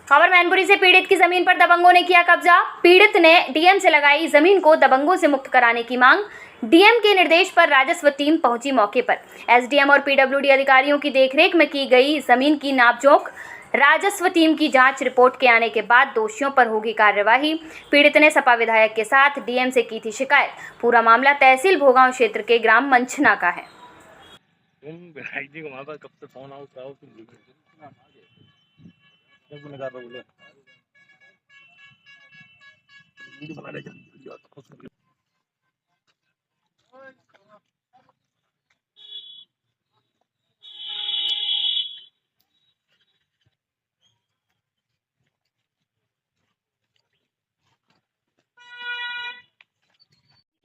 खबर मैनपुरी से पीड़ित की जमीन पर दबंगों ने किया कब्जा। पीड़ित ने डीएम से लगाई जमीन को दबंगों से मुक्त कराने की मांग। डीएम के निर्देश पर राजस्व टीम पहुंची मौके पर। एसडीएम और पीडब्ल्यूडी अधिकारियों की देखरेख में की गई जमीन की नापजोख। राजस्व टीम की जांच रिपोर्ट के आने के बाद दोषियों पर होगी कार्यवाही। पीड़ित ने सपा विधायक के साथ डीएम से की थी शिकायत। पूरा मामला तहसील भोगांव क्षेत्र के ग्राम मंछना का है। कब से फोन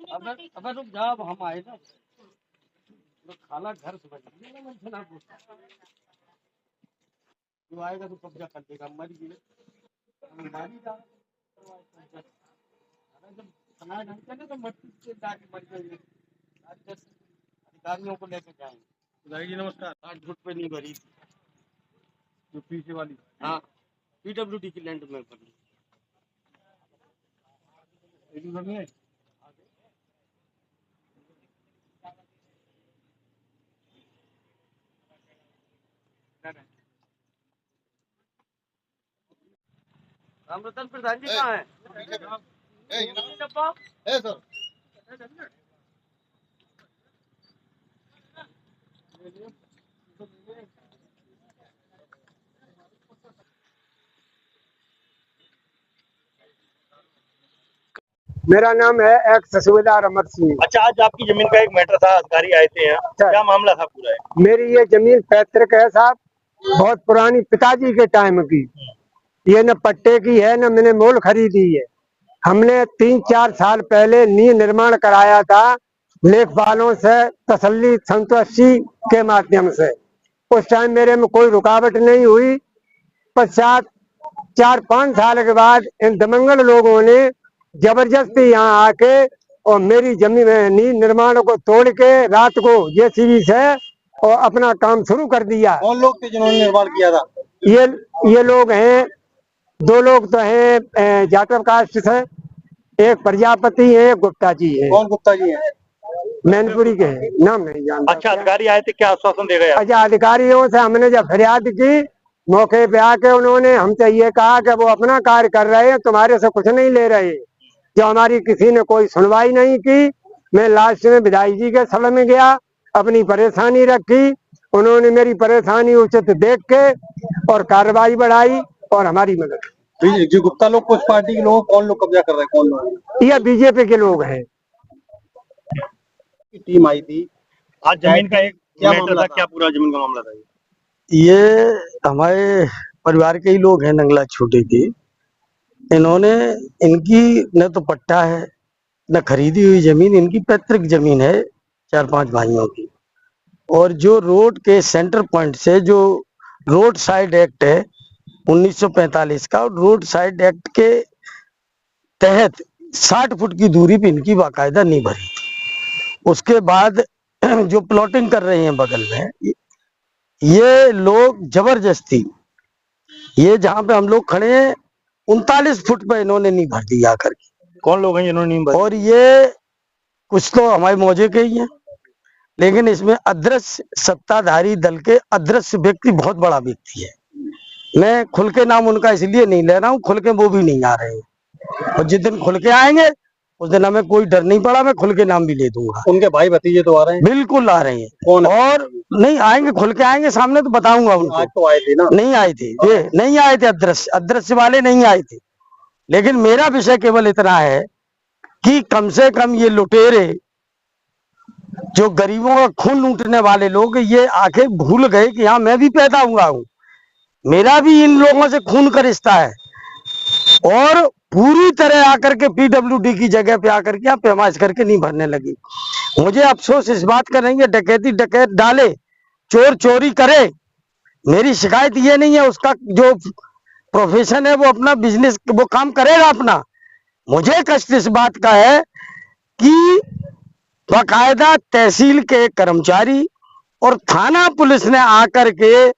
अब रुक जा, अब हम आए ना तो खाला घर समझ जो आएगा तो कब्जा कर देगा। मर गए जब खाना ढंग से ना तो मट्टी से जाके मर गए। अधिकारियों को लेके जाएंगे। जी नमस्कार। 8 फुट पे नहीं भरी थी जो पीछे वाली। हाँ, पीडब्ल्यूडी की लैंड में भरी। रामरतन प्रधान जी कहाँ है? मेरा नाम है एक्स सूबेदार अमर सिंह। अच्छा, आज आपकी जमीन का एक मैटर था, अधिकारी आए थे यहाँ, क्या मामला था पूरा है? मेरी ये जमीन पैतृक है साहब, बहुत पुरानी, पिताजी के टाइम की। ये न पट्टे की है न मैंने मोल खरीदी है। हमने 3-4 साल पहले नींव निर्माण कराया था लेखपालों से तसल्ली संतुष्टि के माध्यम से। उस टाइम मेरे में कोई रुकावट नहीं हुई। पश्चात 4-5 साल के बाद इन दमंगल लोगों ने जबरदस्ती यहाँ आके और मेरी जमीन नींव निर्माण को तोड़ के रात को जेसीबी से और अपना काम शुरू कर दिया। कौन लोग थे जिन्होंने निर्माण किया था? ये लोग हैं, 2 लोग तो हैं जाटव कास्ट से, एक प्रजापति है, एक गुप्ता जी है। कौन गुप्ता जी है? मैनपुरी के हैं, नाम नहीं जानता। अच्छा, अधिकारी आए थे, क्या आश्वासन दे गए? अच्छा, अधिकारियों से हमने जब फरियाद की, मौके पे आके उन्होंने हमसे ये कहा कि वो अपना कार्य कर रहे हैं, तुम्हारे से कुछ नहीं ले रहे। जो हमारी किसी ने कोई सुनवाई नहीं की। मैं लास्ट में विधायक जी के सभा में गया, अपनी परेशानी रखी। उन्होंने मेरी परेशानी उचित देख के और कार्रवाई बढ़ाई और हमारी मदद। जो गुप्ता लोग, कुछ पार्टी के लोग, कौन लोग कब्जा कर रहे हैं? कौन लोग? ये बीजेपी के लोग हैं। टीम आई थी आज, जमीन का एक क्या मामला था? क्या पूरा जमीन का मामला था? ये हमारे परिवार के ही लोग हैं, नंगला छोटे के। इन्होंने, इनकी न तो पट्टा है न खरीदी हुई जमीन, इनकी पैतृक जमीन है 4-5 भाइयों की। और जो रोड के सेंटर पॉइंट से, जो रोड साइड एक्ट है 1945 का, रोड साइड एक्ट के तहत 60 फुट की दूरी पे इनकी बाकायदा नहीं भरी। उसके बाद जो प्लॉटिंग कर रहे हैं बगल में, ये लोग जबरदस्ती, ये जहां पे हम लोग खड़े हैं 39 फुट पे इन्होंने नहीं भर दी आकर के। कौन लोग हैं जिन्होंने नहीं भरी? और ये कुछ तो हमारे मौजे के ही हैं, लेकिन इसमें अदृश्य सत्ताधारी दल के अदृश्य व्यक्ति बहुत बड़ा व्यक्ति है। मैं खुल के नाम उनका इसलिए नहीं ले रहा हूँ, खुल के वो भी नहीं आ रहे हैं। और जिस दिन खुल के आएंगे उस दिन हमें कोई डर नहीं पड़ा, मैं खुल के नाम भी ले दूंगा। उनके भाई भतीजे तो आ रहे हैं? बिल्कुल आ रहे हैं। कौन? और नहीं आएंगे, खुल के आएंगे सामने तो बताऊंगा उनको। आज तो आए थे ना? नहीं आए थे, ये नहीं आए थे, अदृश्य वाले नहीं आए थे। लेकिन मेरा विषय केवल इतना है कि कम से कम ये लुटेरे, जो गरीबों का खून लूटने वाले लोग, ये आके भूल गए कि हाँ मैं भी पैदा हुआ हूँ, मेरा भी इन लोगों से खून का रिश्ता है। और पूरी तरह आकर के पीडब्ल्यूडी की जगह पे आकर के यहाँ पैमाइश करके नहीं भरने लगी। मुझे अफसोस इस बात का नहीं है, डकैती डकैत डाले, चोर चोरी करे, मेरी शिकायत ये नहीं है। उसका जो प्रोफेशन है वो अपना बिजनेस, वो काम करेगा अपना। मुझे कष्ट इस बात का है कि बाकायदा तहसील के कर्मचारी और थाना पुलिस ने आकर के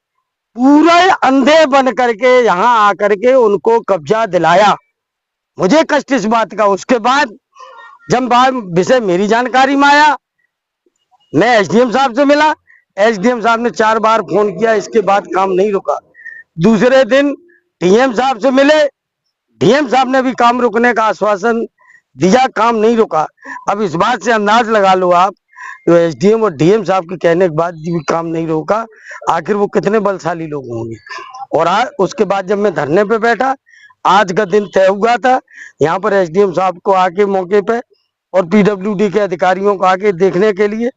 पूरा अंधे बन करके यहाँ आकर के उनको कब्जा दिलाया। मुझे कष्ट इस बात का। उसके बाद जब विषय मेरी जानकारी में आया, मैं एसडीएम साहब से मिला। एसडीएम साहब ने 4 बार फोन किया, इसके बाद काम नहीं रुका। दूसरे दिन डीएम साहब से मिले, डीएम साहब ने भी काम रुकने का आश्वासन दिया, काम नहीं रुका। अब इस बात से अंदाज लगा लो आप, तो एसडीएम और डीएम साहब के कहने के बाद भी काम नहीं रोका, आखिर वो कितने बलशाली लोग होंगे। और आज उसके बाद जब मैं धरने पे बैठा, आज का दिन तय हुआ था यहाँ पर एसडीएम साहब को आके मौके पे और पीडब्ल्यूडी के अधिकारियों को आके देखने के लिए,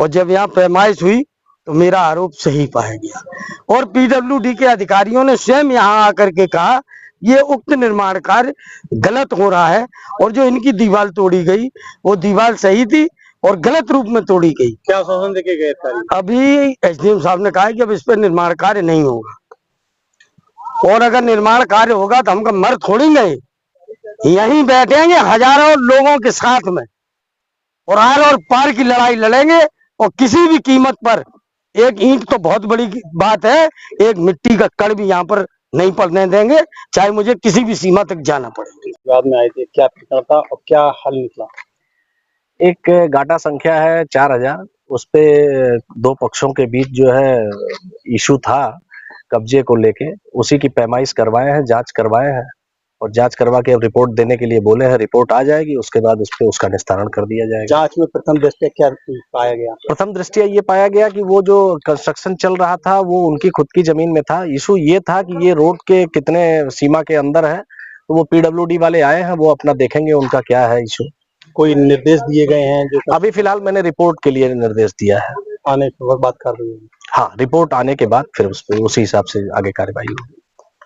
और जब यहाँ पैमाइश हुई तो मेरा आरोप सही पाया गया। और पीडब्ल्यूडी के अधिकारियों ने स्वयं यहाँ आकर के कहा ये उक्त निर्माण कार्य गलत हो रहा है, और जो इनकी दीवार तोड़ी गई वो दीवार सही थी और गलत रूप में तोड़ी गई। क्या आश्वासन देके गए थे? अभी एसडीएम साहब ने कहा कि अब इस पर निर्माण कार्य नहीं होगा, और अगर निर्माण कार्य होगा तो हमका मर थोड़ी गए, यहीं बैठेंगे हजारों लोगों के साथ में और आर और पार की लड़ाई लड़ेंगे, और किसी भी कीमत पर। एक ईंट तो बहुत बड़ी बात है, एक मिट्टी का कण भी यहाँ पर नहीं पड़ने देंगे, चाहे मुझे किसी भी सीमा तक जाना पड़े। बाद में आए थे, क्या प्रकरण था और क्या हल निकला? एक गाटा संख्या है 4000, उस पे 2 पक्षों के बीच जो है इशू था कब्जे को लेके, उसी की पैमाइश करवाए हैं, जांच करवाए हैं, और जांच करवा के अब रिपोर्ट देने के लिए बोले हैं। रिपोर्ट आ जाएगी, उसके बाद उस पे उसका निस्तारण कर दिया जाएगा। जांच में प्रथम दृष्टया क्या पाया गया? प्रथम दृष्टया ये पाया गया कि वो जो कंस्ट्रक्शन चल रहा था वो उनकी खुद की जमीन में था। इशू ये था कि ये रोड के कितने सीमा के अंदर है, तो वो पीडब्ल्यूडी वाले आए हैं, वो अपना देखेंगे उनका क्या है इशू। कोई निर्देश दिए गए हैं? जो अभी फिलहाल मैंने रिपोर्ट के लिए निर्देश दिया है। आने के वक्त बात कर रही है। हाँ, रिपोर्ट आने के बाद फिर उस पे उसी हिसाब से आगे कार्रवाई होगी।